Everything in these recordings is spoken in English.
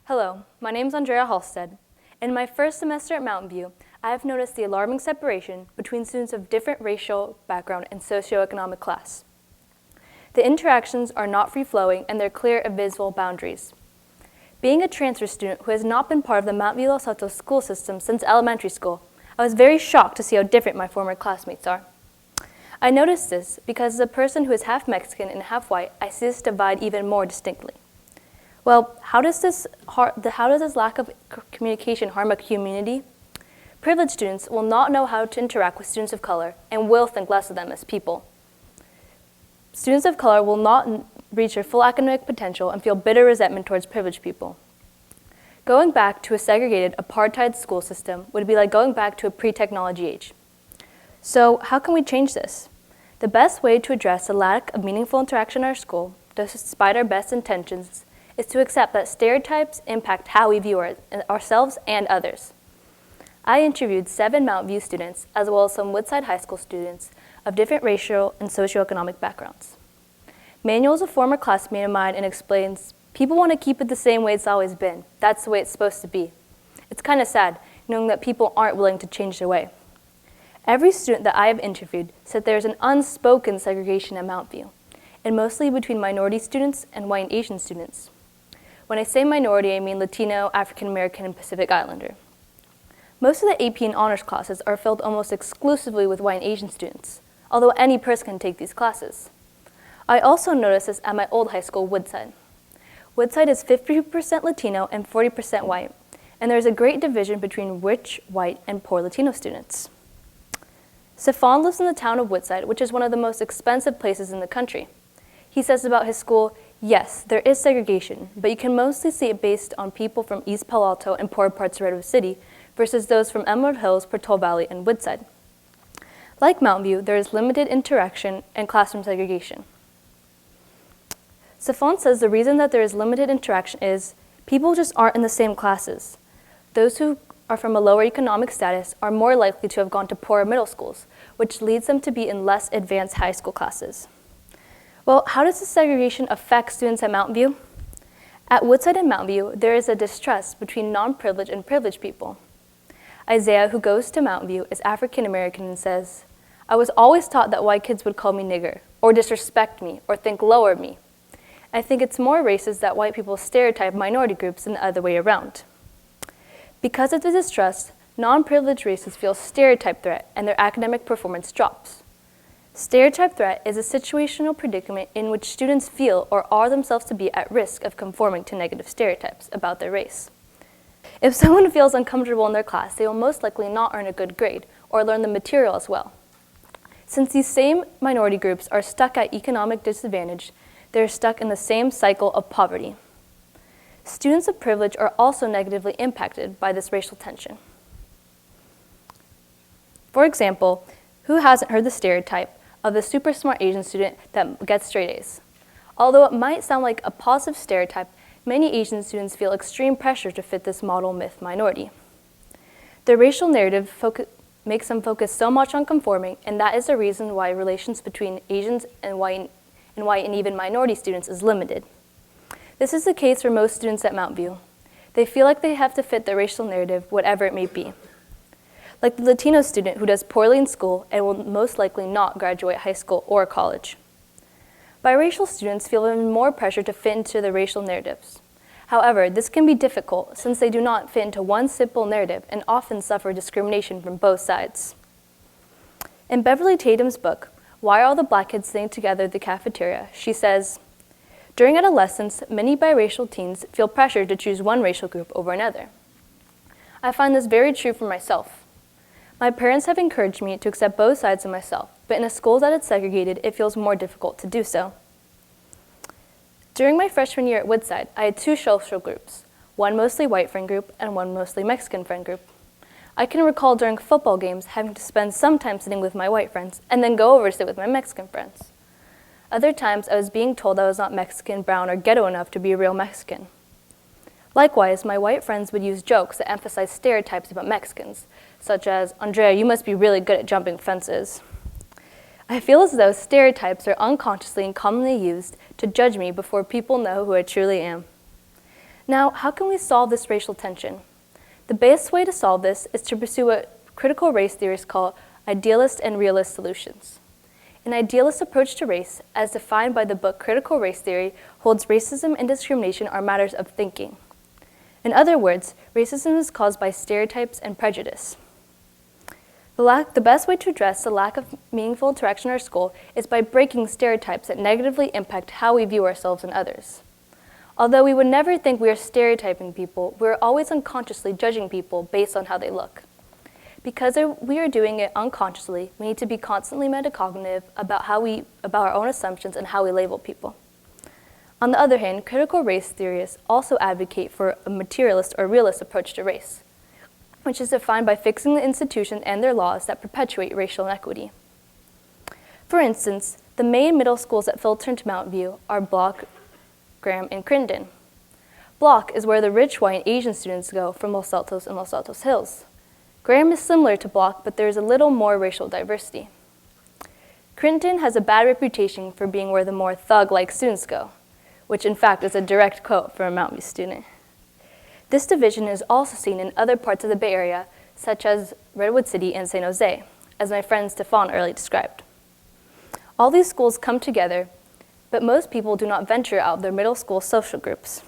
Hello, my name is Andrea Halsted. In my first semester at Mountain View, I have noticed the alarming separation between students of different racial background and socioeconomic class. The interactions are not free-flowing and there are clear and visible boundaries. Being a transfer student who has not been part of the Mountain View Los Altos school system since elementary school, I was very shocked to see how different my former classmates are. I noticed this because as a person who is half Mexican and half white, I see this divide even more distinctly. Well, how does this lack of communication harm a community? Privileged students will not know how to interact with students of color and will think less of them as people. Students of color will not reach their full academic potential and feel bitter resentment towards privileged people. Going back to a segregated, apartheid school system would be like going back to a pre-technology age. So how can we change this? The best way to address the lack of meaningful interaction in our school, despite our best intentions, is to accept that stereotypes impact how we view ourselves and others. I interviewed 7 Mountain View students, as well as some Woodside High School students of different racial and socioeconomic backgrounds. Manuel is a former classmate of mine and explains, people want to keep it the same way it's always been. That's the way it's supposed to be. It's kind of sad, knowing that people aren't willing to change their way. Every student that I have interviewed said there's an unspoken segregation at Mountain View, and mostly between minority students and white and Asian students. When I say minority, I mean Latino, African American, and Pacific Islander. Most of the AP and honors classes are filled almost exclusively with white and Asian students, although any person can take these classes. I also noticed this at my old high school, Woodside. Woodside is 50% Latino and 40% white, and there is a great division between rich, white, and poor Latino students. Stefan lives in the town of Woodside, which is one of the most expensive places in the country. He says about his school, yes, there is segregation, but you can mostly see it based on people from East Palo Alto and poor parts of Redwood City versus those from Emerald Hills, Portola Valley, and Woodside. Like Mountain View, there is limited interaction and classroom segregation. Stefan says the reason that there is limited interaction is people just aren't in the same classes. Those who are from a lower economic status are more likely to have gone to poorer middle schools, which leads them to be in less advanced high school classes. Well, how does this segregation affect students at Mountain View? At Woodside and Mountain View, there is a distrust between non-privileged and privileged people. Isaiah, who goes to Mountain View, is African American and says, I was always taught that white kids would call me nigger, or disrespect me, or think lower of me. I think it's more racist that white people stereotype minority groups than the other way around. Because of the distrust, non-privileged races feel stereotype threat and their academic performance drops. Stereotype threat is a situational predicament in which students feel or are themselves to be at risk of conforming to negative stereotypes about their race. If someone feels uncomfortable in their class, they will most likely not earn a good grade or learn the material as well. Since these same minority groups are stuck at economic disadvantage, they are stuck in the same cycle of poverty. Students of privilege are also negatively impacted by this racial tension. For example, who hasn't heard the stereotype of the super smart Asian student that gets straight A's? Although it might sound like a positive stereotype, many Asian students feel extreme pressure to fit this model myth minority. The racial narrative makes them focus so much on conforming, and that is the reason why relations between Asians and white and even minority students is limited. This is the case for most students at Mountain View. They feel like they have to fit the racial narrative, whatever it may be. Like the Latino student who does poorly in school and will most likely not graduate high school or college. Biracial students feel even more pressure to fit into the racial narratives. However, this can be difficult since they do not fit into one simple narrative and often suffer discrimination from both sides. In Beverly Tatum's book, Why Are All the Black Kids Sitting Together at the Cafeteria?, she says, during adolescence, many biracial teens feel pressured to choose one racial group over another. I find this very true for myself. My parents have encouraged me to accept both sides of myself, but in a school that is segregated, it feels more difficult to do so. During my freshman year at Woodside, I had 2 social groups, one mostly white friend group and one mostly Mexican friend group. I can recall during football games having to spend some time sitting with my white friends and then go over to sit with my Mexican friends. Other times, I was being told I was not Mexican, brown, or ghetto enough to be a real Mexican. Likewise, my white friends would use jokes that emphasize stereotypes about Mexicans, such as, Andrea, you must be really good at jumping fences. I feel as though stereotypes are unconsciously and commonly used to judge me before people know who I truly am. Now, how can we solve this racial tension? The best way to solve this is to pursue what critical race theorists call idealist and realist solutions. An idealist approach to race, as defined by the book Critical Race Theory, holds racism and discrimination are matters of thinking. In other words, racism is caused by stereotypes and prejudice. The best way to address the lack of meaningful interaction in our school is by breaking stereotypes that negatively impact how we view ourselves and others. Although we would never think we are stereotyping people, we are always unconsciously judging people based on how they look. Because we are doing it unconsciously, we need to be constantly metacognitive about our own assumptions and how we label people. On the other hand, critical race theorists also advocate for a materialist or realist approach to race, which is defined by fixing the institutions and their laws that perpetuate racial inequity. For instance, the main middle schools that filter into Mountain View are Block, Graham, and Crittenden. Block is where the rich white Asian students go from Los Altos and Los Altos Hills. Graham is similar to Block, but there is a little more racial diversity. Crittenden has a bad reputation for being where the more thug-like students go, which in fact is a direct quote from a Mountain View student. This division is also seen in other parts of the Bay Area, such as Redwood City and San Jose, as my friend Stefan earlier described. All these schools come together, but most people do not venture out of their middle school social groups.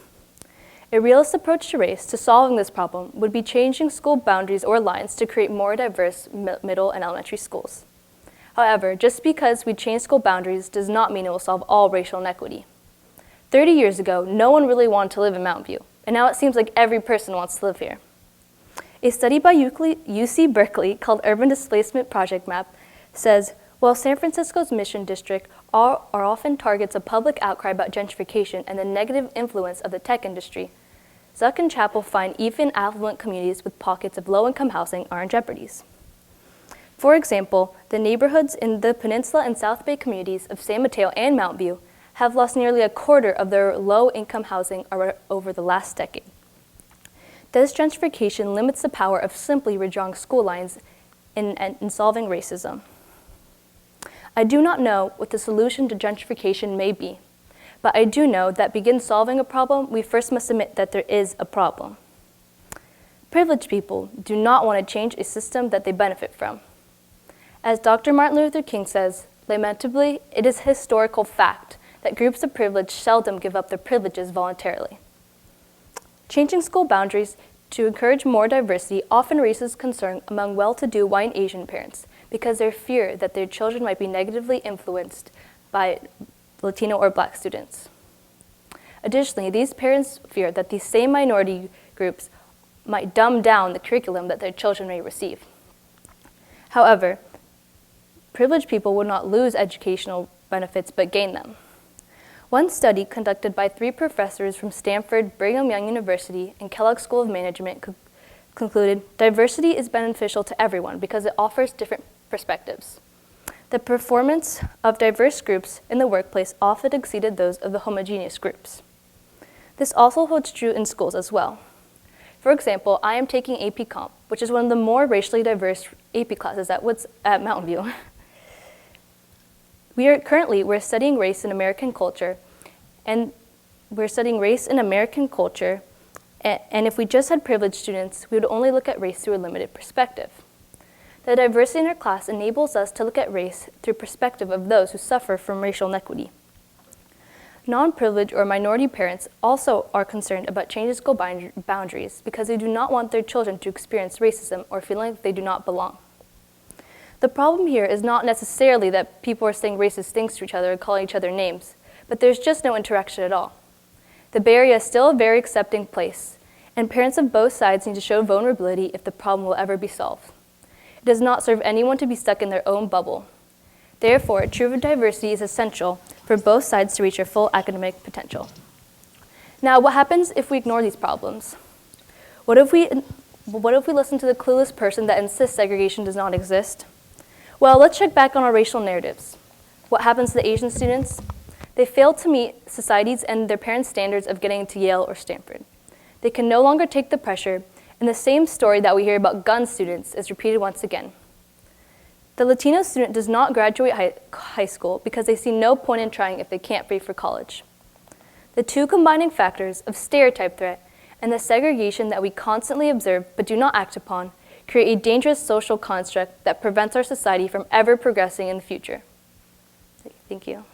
A realist approach to race to solving this problem would be changing school boundaries or lines to create more diverse middle and elementary schools. However, just because we change school boundaries does not mean it will solve all racial inequity. 30 years ago, no one really wanted to live in Mountain View, and now it seems like every person wants to live here. A study by UC Berkeley called Urban Displacement Project Map says, while San Francisco's Mission District are often targets of public outcry about gentrification and the negative influence of the tech industry, Zuck and Chapel find even affluent communities with pockets of low-income housing are in jeopardy. For example, the neighborhoods in the Peninsula and South Bay communities of San Mateo and Mountain View have lost nearly a quarter of their low-income housing over the last decade. This gentrification limits the power of simply redrawing school lines in solving racism. I do not know what the solution to gentrification may be, but I do know that to begin solving a problem, we first must admit that there is a problem. Privileged people do not want to change a system that they benefit from. As Dr. Martin Luther King says, lamentably, it is a historical fact that groups of privilege seldom give up their privileges voluntarily. Changing school boundaries to encourage more diversity often raises concern among well-to-do white and Asian parents because they fear that their children might be negatively influenced by Latino or Black students. Additionally, these parents fear that these same minority groups might dumb down the curriculum that their children may receive. However, privileged people will not lose educational benefits but gain them. One study conducted by 3 professors from Stanford, Brigham Young University, and Kellogg School of Management concluded diversity is beneficial to everyone because it offers different perspectives. The performance of diverse groups in the workplace often exceeded those of the homogeneous groups. This also holds true in schools as well. For example, I am taking AP Comp, which is one of the more racially diverse AP classes at Mountain View. We're studying race in American culture, and if we just had privileged students, we would only look at race through a limited perspective. The diversity in our class enables us to look at race through perspective of those who suffer from racial inequity. Non-privileged or minority parents also are concerned about changing school boundaries because they do not want their children to experience racism or feel like they do not belong. The problem here is not necessarily that people are saying racist things to each other or calling each other names, but there's just no interaction at all. The Bay Area is still a very accepting place, and parents of both sides need to show vulnerability if the problem will ever be solved. It does not serve anyone to be stuck in their own bubble. Therefore, true diversity is essential for both sides to reach their full academic potential. Now, what happens if we ignore these problems? What if we listen to the clueless person that insists segregation does not exist? Well, let's check back on our racial narratives. What happens to the Asian students? They fail to meet society's and their parents' standards of getting to Yale or Stanford. They can no longer take the pressure, and the same story that we hear about gun students is repeated once again. The Latino student does not graduate high school because they see no point in trying if they can't pay for college. The two combining factors of stereotype threat and the segregation that we constantly observe but do not act upon create a dangerous social construct that prevents our society from ever progressing in the future. Thank you.